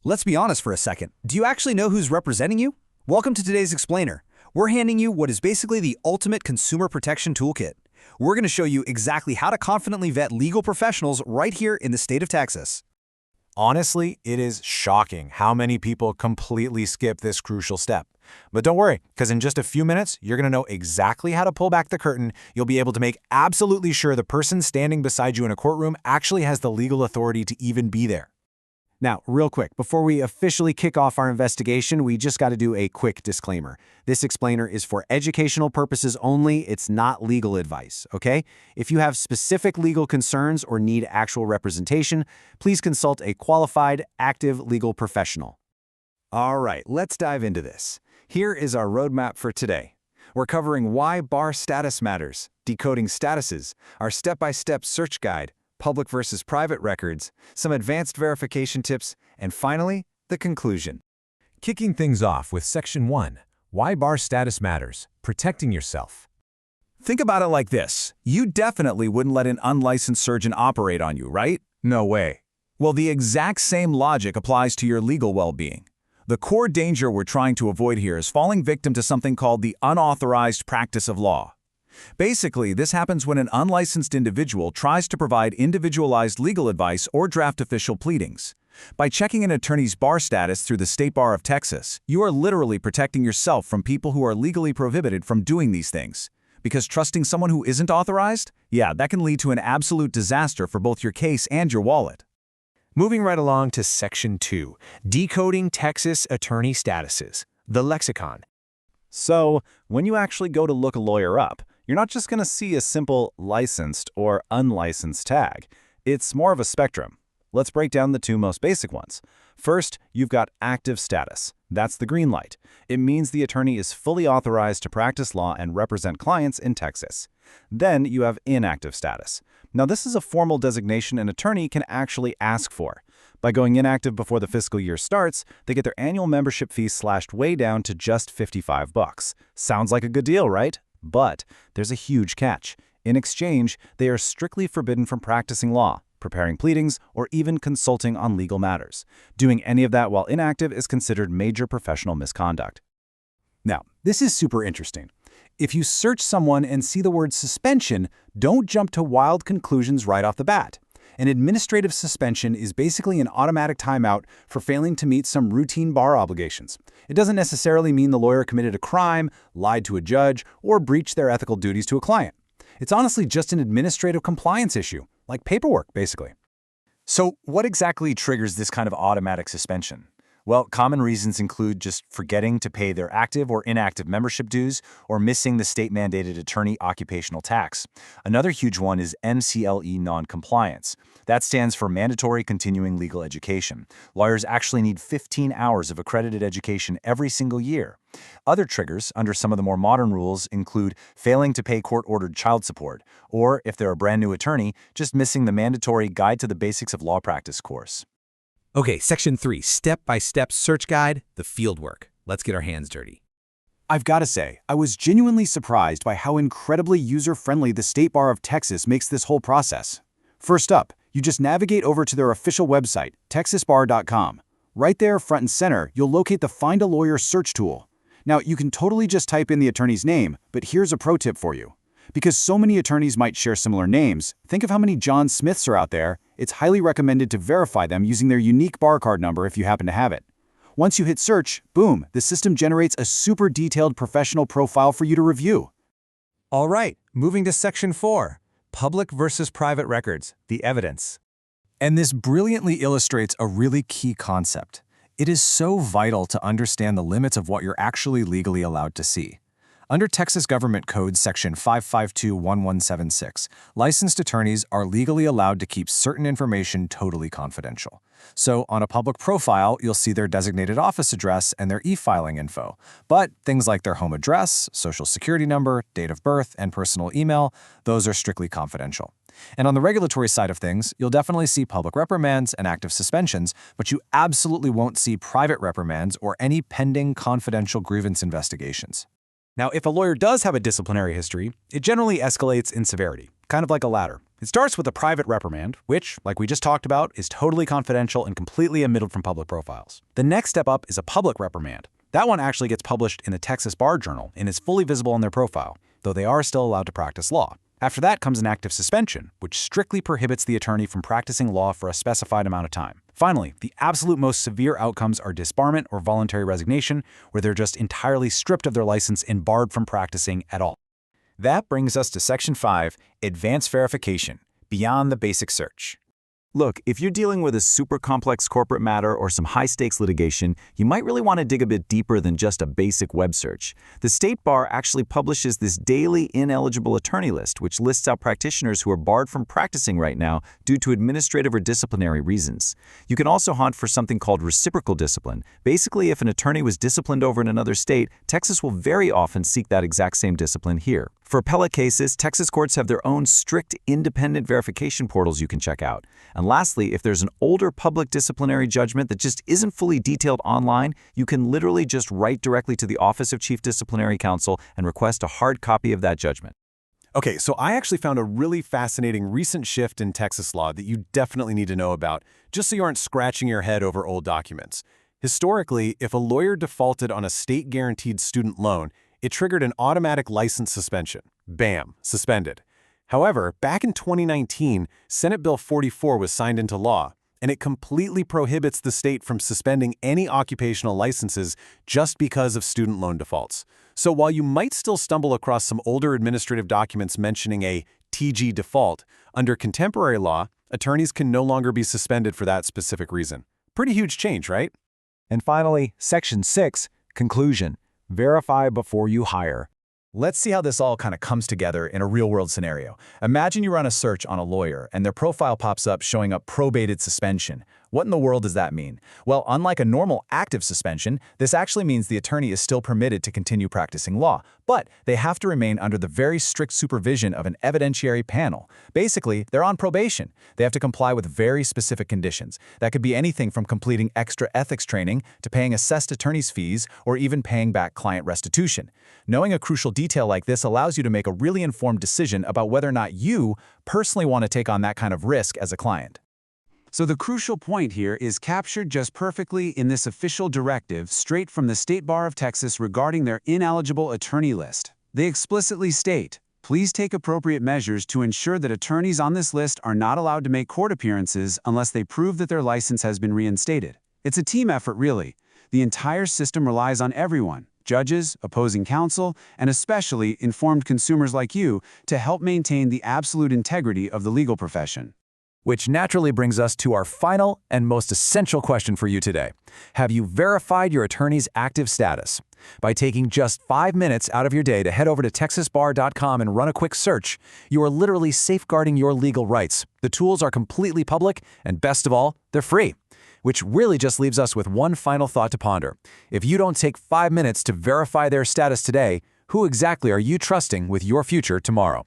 Let's be honest for a second. Do you actually know who's representing you? Welcome to today's explainer. We're handing you what is basically the ultimate consumer protection toolkit. We're going to show you exactly how to confidently vet legal professionals right here in the state of Texas. Honestly, it is shocking how many people completely skip this crucial step. But don't worry, because in just a few minutes, you're going to know exactly how to pull back the curtain. You'll be able to make absolutely sure the person standing beside you in a courtroom actually has the legal authority to even be there. Now, real quick, before we officially kick off our investigation, we just got to do a quick disclaimer. This explainer is for educational purposes only. It's not legal advice, okay? If you have specific legal concerns or need actual representation, please consult a qualified, active legal professional. All right, let's dive into this. Here is our roadmap for today. We're covering why bar status matters, decoding statuses, our step-by-step search guide, public versus private records, some advanced verification tips, and finally, the conclusion. Kicking things off with Section 1, Why Bar Status Matters, Protecting Yourself. Think about it like this. You definitely wouldn't let an unlicensed surgeon operate on you, right? No way. Well, the exact same logic applies to your legal well-being. The core danger we're trying to avoid here is falling victim to something called the unauthorized practice of law. Basically, this happens when an unlicensed individual tries to provide individualized legal advice or draft official pleadings. By checking an attorney's bar status through the State Bar of Texas, you are literally protecting yourself from people who are legally prohibited from doing these things. Because trusting someone who isn't authorized? Yeah, that can lead to an absolute disaster for both your case and your wallet. Moving right along to Section 2, Decoding Texas Attorney Statuses, the Lexicon. So, when you actually go to look a lawyer up, you're not just going to see a simple licensed or unlicensed tag. It's more of a spectrum. Let's break down the two most basic ones. First, you've got active status. That's the green light. It means the attorney is fully authorized to practice law and represent clients in Texas. Then you have inactive status. Now, this is a formal designation an attorney can actually ask for. By going inactive before the fiscal year starts, they get their annual membership fee slashed way down to just $55. Sounds like a good deal, right? But there's a huge catch. In exchange, they are strictly forbidden from practicing law, preparing pleadings, or even consulting on legal matters. Doing any of that while inactive is considered major professional misconduct. Now, this is super interesting. If you search someone and see the word suspension, don't jump to wild conclusions right off the bat. An administrative suspension is basically an automatic timeout for failing to meet some routine bar obligations. It doesn't necessarily mean the lawyer committed a crime, lied to a judge, or breached their ethical duties to a client. It's honestly just an administrative compliance issue, like paperwork, basically. So what exactly triggers this kind of automatic suspension? Well, common reasons include just forgetting to pay their active or inactive membership dues or missing the state-mandated attorney occupational tax. Another huge one is MCLE non-compliance. That stands for Mandatory Continuing Legal Education. Lawyers actually need 15 hours of accredited education every single year. Other triggers, under some of the more modern rules, include failing to pay court-ordered child support, or, if they're a brand new attorney, just missing the mandatory Guide to the Basics of Law Practice course. Okay, Section 3, Step-by-Step Search Guide, the fieldwork. Let's get our hands dirty. I've got to say, I was genuinely surprised by how incredibly user-friendly the State Bar of Texas makes this whole process. First up, you just navigate over to their official website, texasbar.com. Right there, front and center, you'll locate the Find a Lawyer search tool. Now, you can totally just type in the attorney's name, but here's a pro tip for you. Because so many attorneys might share similar names, think of how many John Smiths are out there. It's highly recommended to verify them using their unique bar card number if you happen to have it. Once you hit search, boom, the system generates a super detailed professional profile for you to review. All right, moving to Section 4, Public versus Private Records, the Evidence. And this brilliantly illustrates a really key concept. It is so vital to understand the limits of what you're actually legally allowed to see. Under Texas Government Code Section 5521176, licensed attorneys are legally allowed to keep certain information totally confidential. So on a public profile, you'll see their designated office address and their e-filing info. But things like their home address, social security number, date of birth, and personal email, those are strictly confidential. And on the regulatory side of things, you'll definitely see public reprimands and active suspensions, but you absolutely won't see private reprimands or any pending confidential grievance investigations. Now, if a lawyer does have a disciplinary history, it generally escalates in severity, kind of like a ladder. It starts with a private reprimand, which, like we just talked about, is totally confidential and completely omitted from public profiles. The next step up is a public reprimand. That one actually gets published in the Texas Bar Journal and is fully visible on their profile, though they are still allowed to practice law. After that comes an active suspension, which strictly prohibits the attorney from practicing law for a specified amount of time. Finally, the absolute most severe outcomes are disbarment or voluntary resignation, where they're just entirely stripped of their license and barred from practicing at all. That brings us to Section 5, Advanced Verification, beyond the basic search. Look, if you're dealing with a super complex corporate matter or some high-stakes litigation, you might really want to dig a bit deeper than just a basic web search. The State Bar actually publishes this daily ineligible attorney list, which lists out practitioners who are barred from practicing right now due to administrative or disciplinary reasons. You can also hunt for something called reciprocal discipline. Basically, if an attorney was disciplined over in another state, Texas will very often seek that exact same discipline here. For appellate cases, Texas courts have their own strict independent verification portals you can check out. And lastly, if there's an older public disciplinary judgment that just isn't fully detailed online, you can literally just write directly to the Office of Chief Disciplinary Counsel and request a hard copy of that judgment. Okay, so I actually found a really fascinating recent shift in Texas law that you definitely need to know about, just so you aren't scratching your head over old documents. Historically, if a lawyer defaulted on a state-guaranteed student loan, it triggered an automatic license suspension. Bam, suspended. However, back in 2019, Senate Bill 44 was signed into law, and it completely prohibits the state from suspending any occupational licenses just because of student loan defaults. So while you might still stumble across some older administrative documents mentioning a TG default, under contemporary law, attorneys can no longer be suspended for that specific reason. Pretty huge change, right? And finally, Section 6, Conclusion. Verify before you hire. Let's see how this all kind of comes together in a real-world scenario. Imagine you run a search on a lawyer, and their profile pops up showing up probated suspension. What in the world does that mean? Well, unlike a normal active suspension, this actually means the attorney is still permitted to continue practicing law, but they have to remain under the very strict supervision of an evidentiary panel. Basically, they're on probation. They have to comply with very specific conditions. That could be anything from completing extra ethics training to paying assessed attorney's fees or even paying back client restitution. Knowing a crucial detail like this allows you to make a really informed decision about whether or not you personally want to take on that kind of risk as a client. So the crucial point here is captured just perfectly in this official directive straight from the State Bar of Texas regarding their ineligible attorney list. They explicitly state, please take appropriate measures to ensure that attorneys on this list are not allowed to make court appearances unless they prove that their license has been reinstated. It's a team effort, really. The entire system relies on everyone, judges, opposing counsel, and especially informed consumers like you, to help maintain the absolute integrity of the legal profession. Which naturally brings us to our final and most essential question for you today. Have you verified your attorney's active status? By taking just 5 minutes out of your day to head over to texasbar.com and run a quick search, you are literally safeguarding your legal rights. The tools are completely public, and best of all, they're free. Which really just leaves us with one final thought to ponder. If you don't take 5 minutes to verify their status today, who exactly are you trusting with your future tomorrow?